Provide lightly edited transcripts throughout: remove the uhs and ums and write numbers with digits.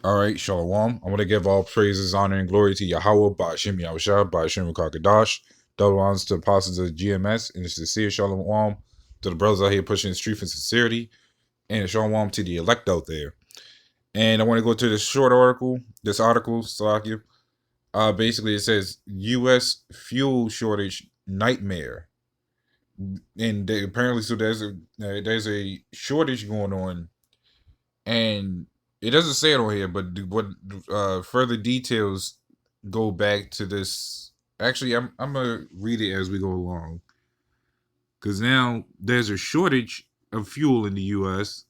All right, Shalom. I want to give all praises, honor, and glory to Yahweh, Ba'ashem Yahushua, Ba'ashem Kakadash. Double honors to the apostles of GMS, and a sincere Shalom to the brothers out here pushing the truth and sincerity, and a Shalom to the elect out there. And I want to go to this short article, Salakia. Basically, it says U.S. fuel shortage nightmare. And apparently, so there's a shortage going on, and it doesn't say it on here, but what further details go back to this. Actually, I'm gonna read it as we go along, because now there's a shortage of fuel in the U.S.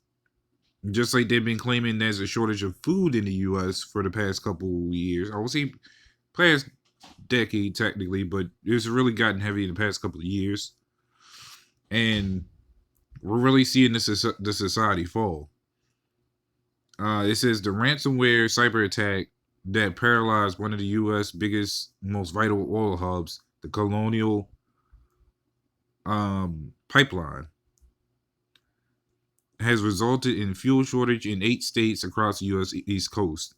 Just like they've been claiming there's a shortage of food in the U.S. for the past couple of years. I would say past decade technically, but it's really gotten heavy in the past couple of years, and we're really seeing the society fall. It says the ransomware cyber attack that paralyzed one of the U.S. biggest, most vital oil hubs, the Colonial Pipeline, has resulted in fuel shortage in 8 states across the U.S. East Coast.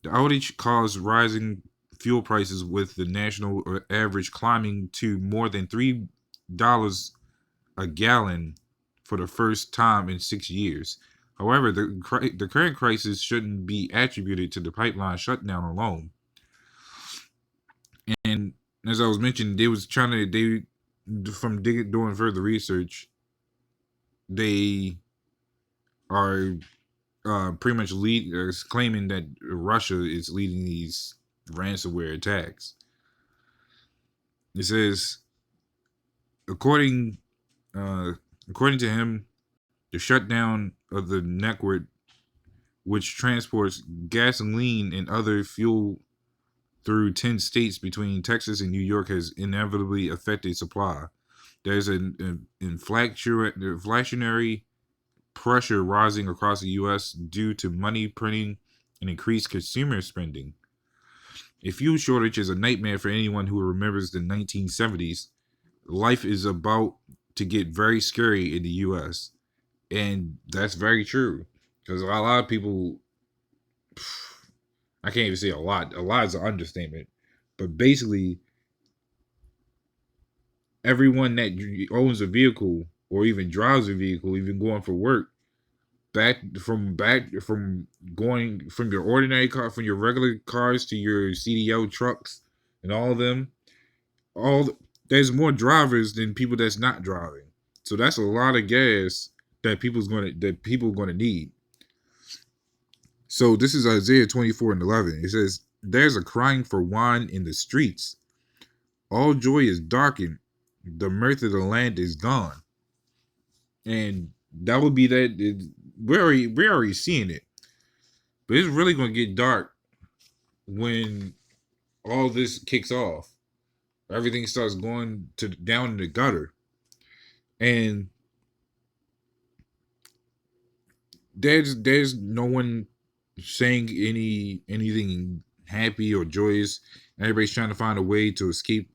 The outage caused rising fuel prices, with the national average climbing to more than $3 a gallon for the first time in 6 years. However, the current crisis shouldn't be attributed to the pipeline shutdown alone. And as I was mentioning, doing further research, they are pretty much claiming that Russia is leading these ransomware attacks. It says, according according to him, the shutdown of the network, which transports gasoline and other fuel through 10 states between Texas and New York, has inevitably affected supply. There's an inflationary pressure rising across the U.S. due to money printing and increased consumer spending. A fuel shortage is a nightmare for anyone who remembers the 1970s. Life is about to get very scary in the U.S., and that's very true, because a lot of people, I can't even say a lot is an understatement, but basically everyone that owns a vehicle or even drives a vehicle, even going for work, back from going from your ordinary car, from your regular cars to your CDL trucks and all of them, all there's more drivers than people that's not driving. So that's a lot of gas that people are gonna need. So this is Isaiah 24:11. It says, "There's a crying for wine in the streets. All joy is darkened. The mirth of the land is gone." And that would be that. We're already seeing it, but it's really gonna get dark when all this kicks off. Everything starts going to down in the gutter, and there's no one saying anything happy or joyous. Everybody's trying to find a way to escape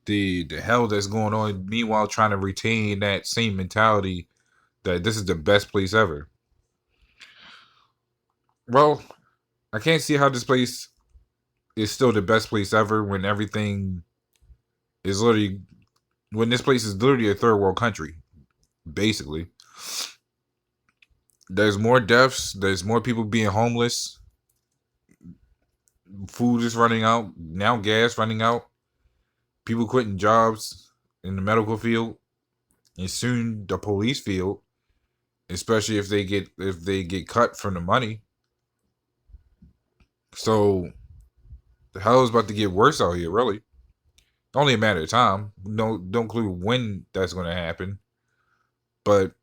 the hell that's going on. Meanwhile, trying to retain that same mentality that this is the best place ever. Well, I can't see how this place is still the best place ever is literally when this place is literally a third world country. Basically, there's more deaths. There's more people being homeless. Food is running out now. Gas running out. People quitting jobs in the medical field and soon the police field, especially if they get cut from the money. So the hell is about to get worse out here. Really, only a matter of time. No, don't clue when that's going to happen. But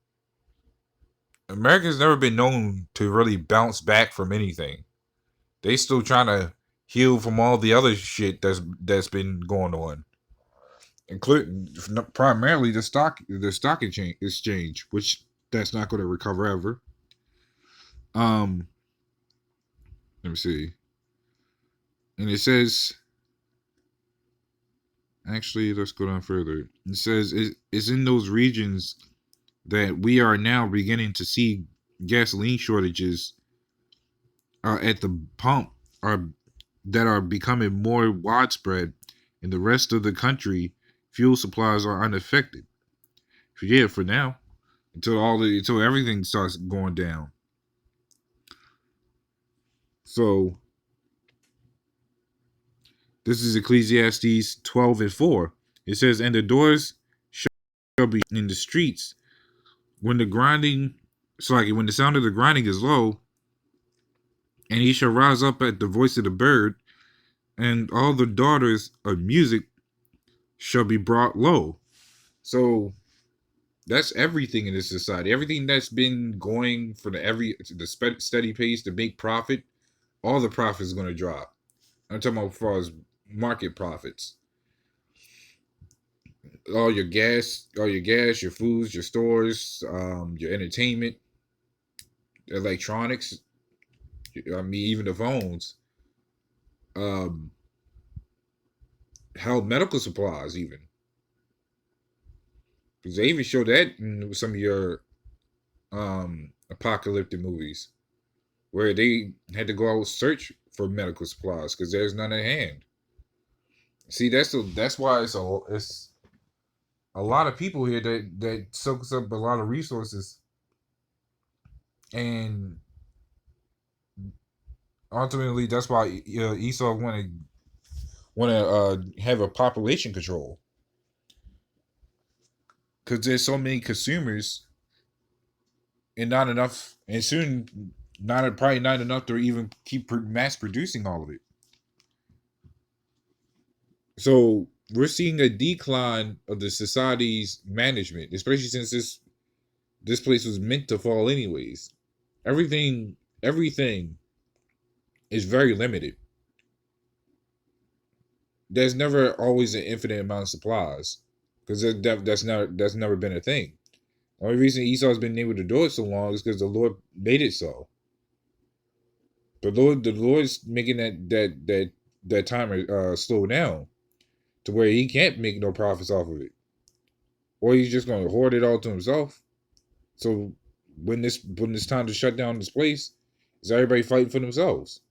America's never been known to really bounce back from anything. They still trying to heal from all the other shit that's been going on, including primarily the stock exchange, which that's not going to recover ever. Um, let me see, and it says, actually, let's go down further. It says it's in those regions that we are now beginning to see gasoline shortages at the pump are that are becoming more widespread. In the rest of the country, fuel supplies are unaffected. Yeah, for now, until everything starts going down. So this is Ecclesiastes 12:4. It says, "And the doors shall be in the streets when the grinding, so like when the sound of the grinding is low, and he shall rise up at the voice of the bird, and all the daughters of music shall be brought low." So that's everything in this society. Everything that's been going for the steady pace to make profit, all the profit is going to drop. I'm talking about as far as market profits. All your gas, your foods, your stores, your entertainment, electronics. I mean, even the phones. Um, Health, medical supplies, even because they even show that in some of your apocalyptic movies where they had to go out search for medical supplies because there's none at hand. See, that's why it's a lot of people here that soaks up a lot of resources, and ultimately that's why Esau want to have a population control because there's so many consumers and not enough, and soon not probably not enough to even keep mass producing all of it. So we're seeing a decline of the society's management, especially since this place was meant to fall anyways. Everything is very limited. There's never always an infinite amount of supplies because that's never been a thing. The only reason Esau's been able to do it so long is because the Lord made it so. The Lord's making that timer slow down to where he can't make no profits off of it, or he's just gonna hoard it all to himself. So when it's time to shut down this place, is everybody fighting for themselves,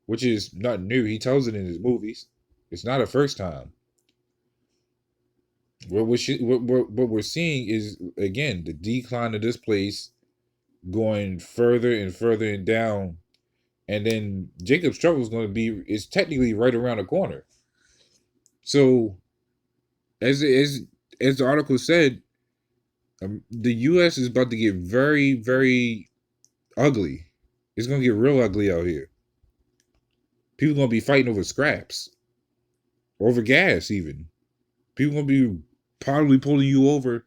which is not new. He tells it in his movies. It's not a first time. What we're seeing is again the decline of this place going further and further and down, and then Jacob's trouble is technically right around the corner. So as as as the article said, the U.S. is about to get very very ugly. It's gonna get real ugly out here. People gonna be fighting over scraps, over gas, even. People gonna be probably pulling you over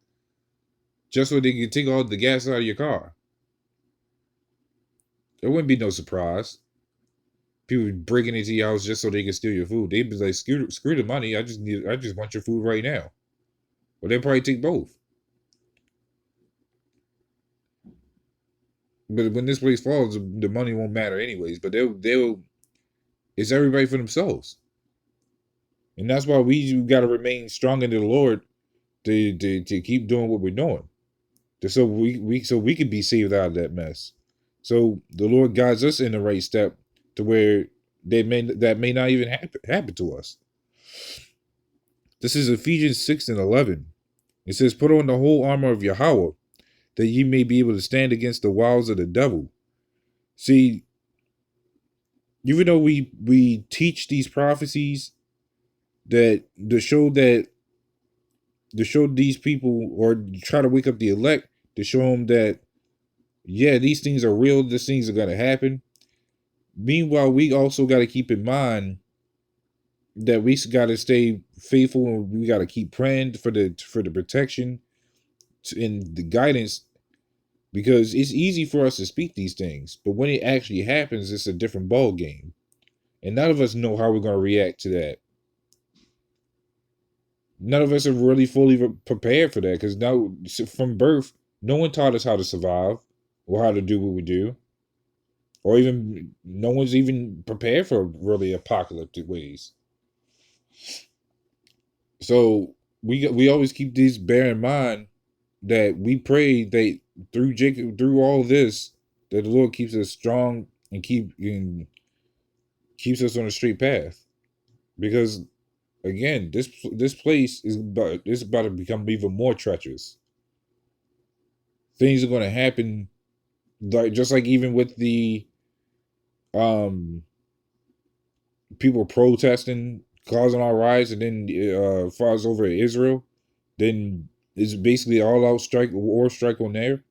just so they can take all the gas out of your car. There wouldn't be no surprise. People breaking into your house just so they can steal your food. They'd be like, screw the money. I just want your food right now. Well, they'll probably take both. But when this place falls, the money won't matter anyways. But they'll it's everybody for themselves, and that's why we got to remain strong in the Lord to keep doing what we're doing, so we can be saved out of that mess. So the Lord guides us in the right step to where that may not even happen to us. This is Ephesians 6:11. It says, "Put on the whole armor of Yahweh, that ye may be able to stand against the wiles of the devil." See, even though we teach these prophecies that to show these people or try to wake up the elect to show them that yeah, these things are real, these things are gonna happen. Meanwhile, we also got to keep in mind that we got to stay faithful and we got to keep praying for the protection and the guidance, because it's easy for us to speak these things, but when it actually happens, it's a different ball game, and none of us know how we're going to react to that. None of us are really fully prepared for that because now, from birth, no one taught us how to survive or how to do what we do, or even no one's even prepared for really apocalyptic ways. So we always keep these bear in mind that we pray that through Jacob, through all this, that the Lord keeps us strong and keeps us on a straight path. Because again, this place is about to become even more treacherous. Things are going to happen, like just like even with the um people protesting, causing all riots, and then falls over Israel. Then it's basically all out war strike on there.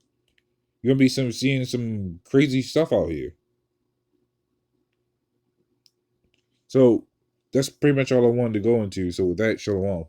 You're gonna be seeing some crazy stuff out here. So that's pretty much all I wanted to go into. So with that, shalom.